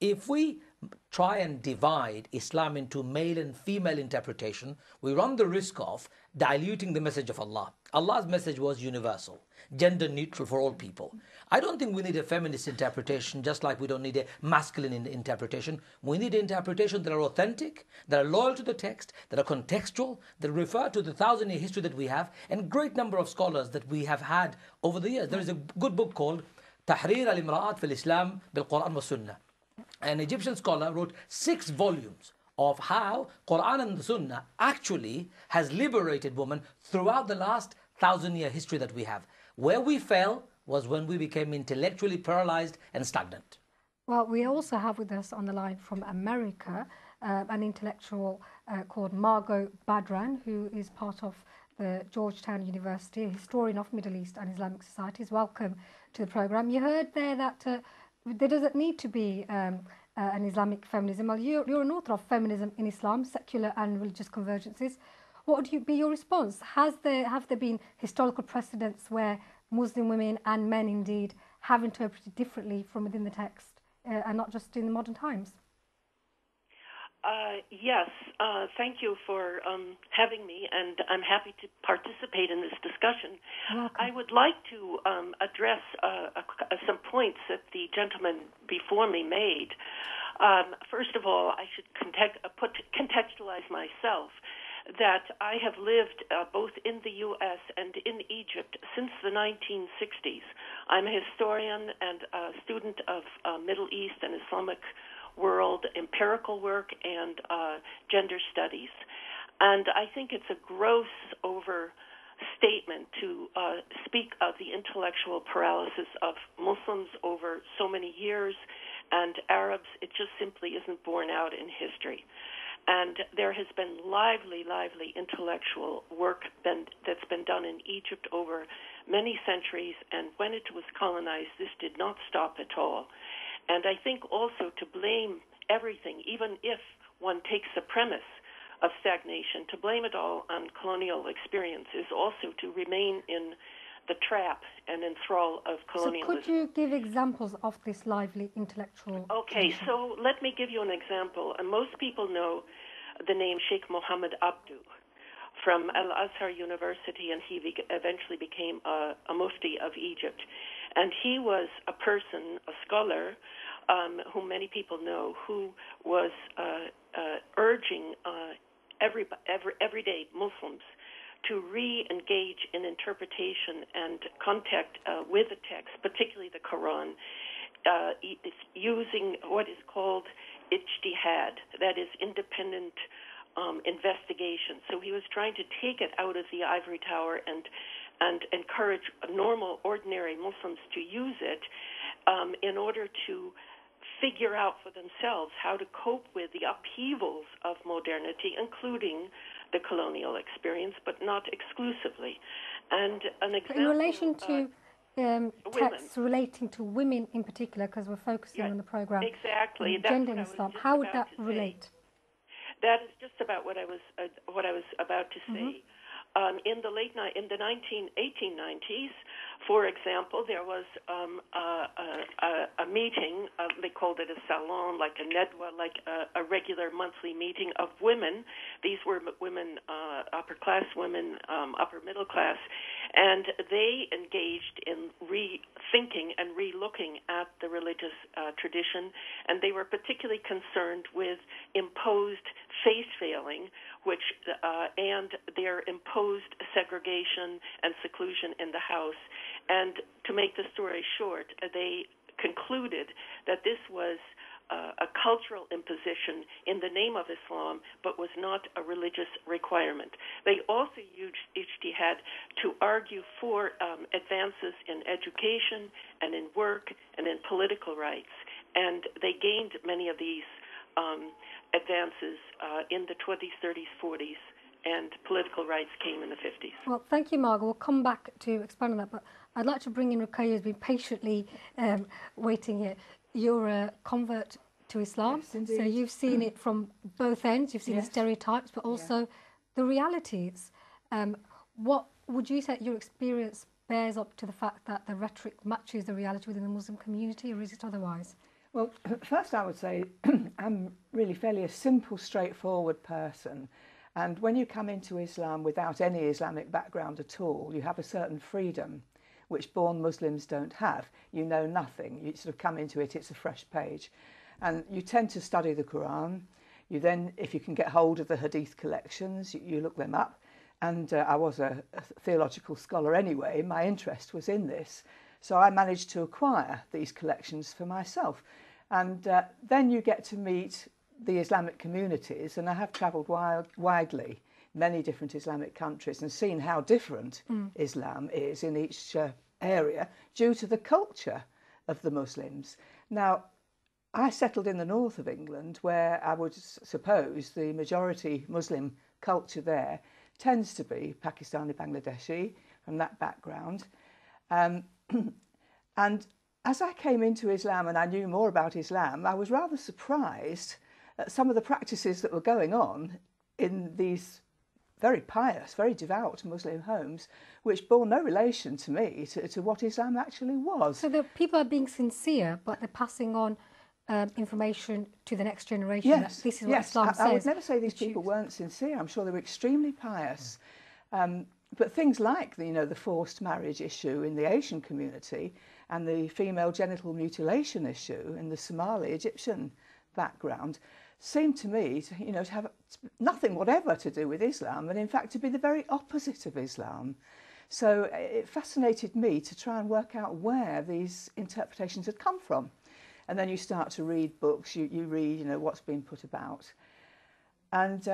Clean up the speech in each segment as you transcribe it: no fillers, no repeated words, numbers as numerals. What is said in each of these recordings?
If we try and divide Islam into male and female interpretation, we run the risk of diluting the message of Allah. Allah's message was universal, gender neutral for all people. I don't think we need a feminist interpretation, just like we don't need a masculine interpretation. We need interpretations that are authentic, that are loyal to the text, that are contextual, that refer to the 1,000-year history that we have, and great number of scholars that we have had over the years. There is a good book called Tahrir al-Imra'at fil Islam bil Quran wa Sunnah. An Egyptian scholar wrote 6 volumes of how Quran and the Sunnah actually has liberated women throughout the last 1,000-year history that we have. Where we fell was when we became intellectually paralyzed and stagnant. Well, we also have with us on the line from America an intellectual called Margot Badran, who is part of the Georgetown University, a historian of Middle East and Islamic societies. Welcome to the program. You heard there that there doesn't need to be an Islamic feminism. Well, you're an author of Feminism in Islam, Secular and Religious Convergences. What would be your response? Have there been historical precedents where Muslim women and men indeed have interpreted differently from within the text and not just in the modern times? Yes, thank you for having me, and I'm happy to participate in this discussion. Welcome. I would like to address some points that the gentleman before me made. First of all, I should contextualize myself that I have lived both in the U.S. and in Egypt since the 1960s. I'm a historian and a student of Middle East and Islamic world, empirical work, and gender studies. And I think it's a gross overstatement to speak of the intellectual paralysis of Muslims over so many years, and Arabs. It just simply isn't borne out in history. And there has been lively intellectual work that's been done in Egypt over many centuries, and when it was colonized, this did not stop at all. And I think also to blame everything, even if one takes the premise of stagnation, to blame it all on colonial experience is also to remain in the trap and enthrall of colonialism. So could you give examples of this lively intellectual? Okay, so let me give you an example. Most people know the name Sheikh Mohammed Abdu from Al-Azhar University, and he eventually became a mufti of Egypt. And he was a person, a scholar, whom many people know, who was urging everyday Muslims to re-engage in interpretation and contact with the text, particularly the Quran, using what is called ijtihad, that is independent investigation. So he was trying to take it out of the ivory tower and encourage normal, ordinary Muslims to use it in order to figure out for themselves how to cope with the upheavals of modernity, including the colonial experience, but not exclusively. And an example, in relation to texts relating to women in particular, because we're focusing on the program, exactly, gender in Islam, how would that relate? That is just about what I was about to say. In the 1890s, for example, there was a meeting. They called it a salon, like a nedwa, like a regular monthly meeting of women. These were women, upper class women, upper middle class, and they engaged in rethinking and relooking at the religious tradition, and they were particularly concerned with imposed faith veiling, which and their imposed segregation and seclusion in the house. And to make the story short, they concluded that this was a cultural imposition in the name of Islam, but was not a religious requirement. They also used ijtihad to argue for advances in education and in work and in political rights. And they gained many of these advances in the 20s, 30s, 40s, and political rights came in the 50s. Well, thank you, Margot. We'll come back to expand on that, but I'd like to bring in Ruqaiya, who's been patiently waiting here. You're a convert to Islam, yes, so you've seen it from both ends. You've seen the stereotypes, but also the realities. What would you say your experience bears up to the fact that the rhetoric matches the reality within the Muslim community, or is it otherwise? Well, first I would say I'm really fairly a simple, straightforward person. And when you come into Islam without any Islamic background at all, you have a certain freedom, which born Muslims don't have. You know nothing. You sort of come into it, it's a fresh page. And you tend to study the Quran. You then, if you can get hold of the Hadith collections, you look them up. And I was a theological scholar anyway. My interest was in this. So I managed to acquire these collections for myself. And then you get to meet the Islamic communities, and I have travelled widely, many different Islamic countries, and seen how different Islam is in each area due to the culture of the Muslims. Now, I settled in the north of England, where I would suppose the majority Muslim culture there tends to be Pakistani, Bangladeshi, from that background. And as I came into Islam and I knew more about Islam, I was rather surprised at some of the practices that were going on in these very pious, very devout Muslim homes, which bore no relation to me, to what Islam actually was. So the people are being sincere, but they're passing on information to the next generation. Yes, that this is what Islam says. I would never say these people weren't sincere. I'm sure they were extremely pious. But things like the forced marriage issue in the Asian community and the female genital mutilation issue in the Somali Egyptian background seemed to me to have nothing whatever to do with Islam, and in fact to be the very opposite of Islam. So it fascinated me to try and work out where these interpretations had come from. And then you start to read books, you read what's been put about. And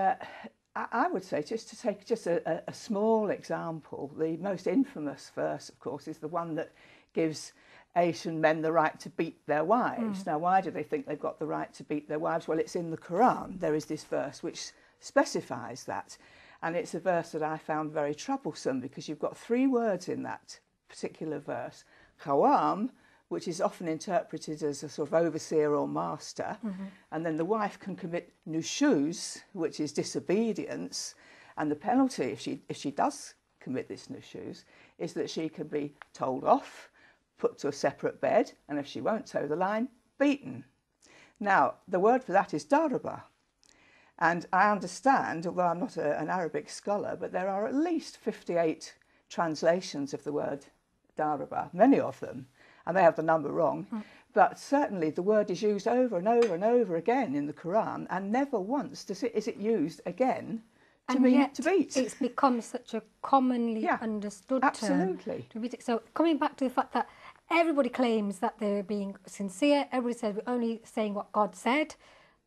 I would say, just to take a small example, the most infamous verse, of course, is the one that gives Asian men the right to beat their wives. Now, why do they think they've got the right to beat their wives? Well, it's in the Quran. There is this verse which specifies that. And it's a verse that I found very troublesome, because you've got 3 words in that particular verse. Khawam, which is often interpreted as a sort of overseer or master. And then the wife can commit nushuz, which is disobedience. And the penalty, if she does commit this nushuz, is that she can be told off, put to a separate bed, and if she won't toe the line, beaten. Now, the word for that is daraba. And I understand, although I'm not an Arabic scholar, but there are at least 58 translations of the word daraba, many of them. I may have the number wrong, but certainly the word is used over and over and over again in the Quran, and never once is it used again to mean to beat. It's become such a commonly understood term. Absolutely. To beat. So coming back to the fact that everybody claims that they're being sincere, everybody says we're only saying what God said,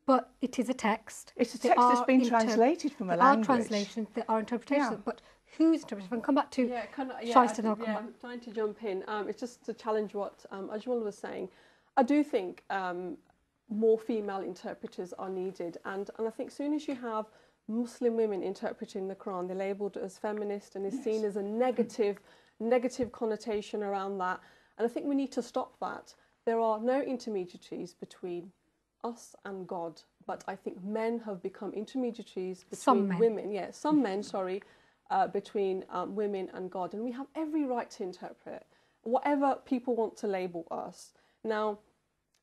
but it is a text. It's a text that's been translated from a language. There are translations, there are interpretations, but whose interpretation? If I come back to Shaista, I'm trying to jump in. It's just to challenge what Ajmal was saying. I do think more female interpreters are needed, and I think as soon as you have Muslim women interpreting the Quran, they're labelled as feminist and is seen as a negative connotation around that. And I think we need to stop that. There are no intermediaries between us and God, but I think men have become intermediaries between women. Yeah, some men, sorry. Between women and God, and we have every right to interpret whatever people want to label us. Now,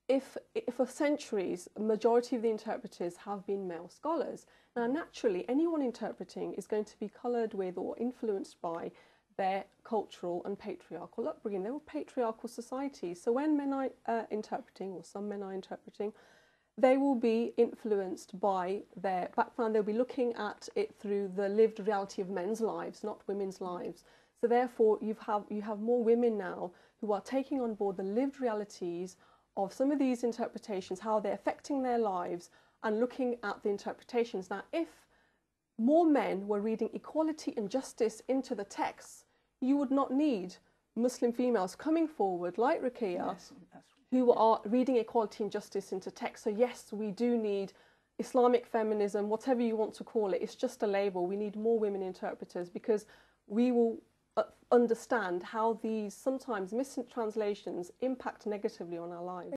if for centuries a majority of the interpreters have been male scholars, now naturally anyone interpreting is going to be coloured with or influenced by their cultural and patriarchal upbringing. They were patriarchal societies, so when men are interpreting, or some men are interpreting, they will be influenced by their background. They'll be looking at it through the lived reality of men's lives, not women's lives. So therefore, you have more women now who are taking on board the lived realities of some of these interpretations, how they're affecting their lives, and looking at the interpretations. Now, if more men were reading equality and justice into the texts, you would not need Muslim females coming forward like Ruqaiya, who are reading equality and justice into text. So yes, we do need Islamic feminism, whatever you want to call it. It's just a label. We need more women interpreters, because we will understand how these sometimes mistranslations impact negatively on our lives.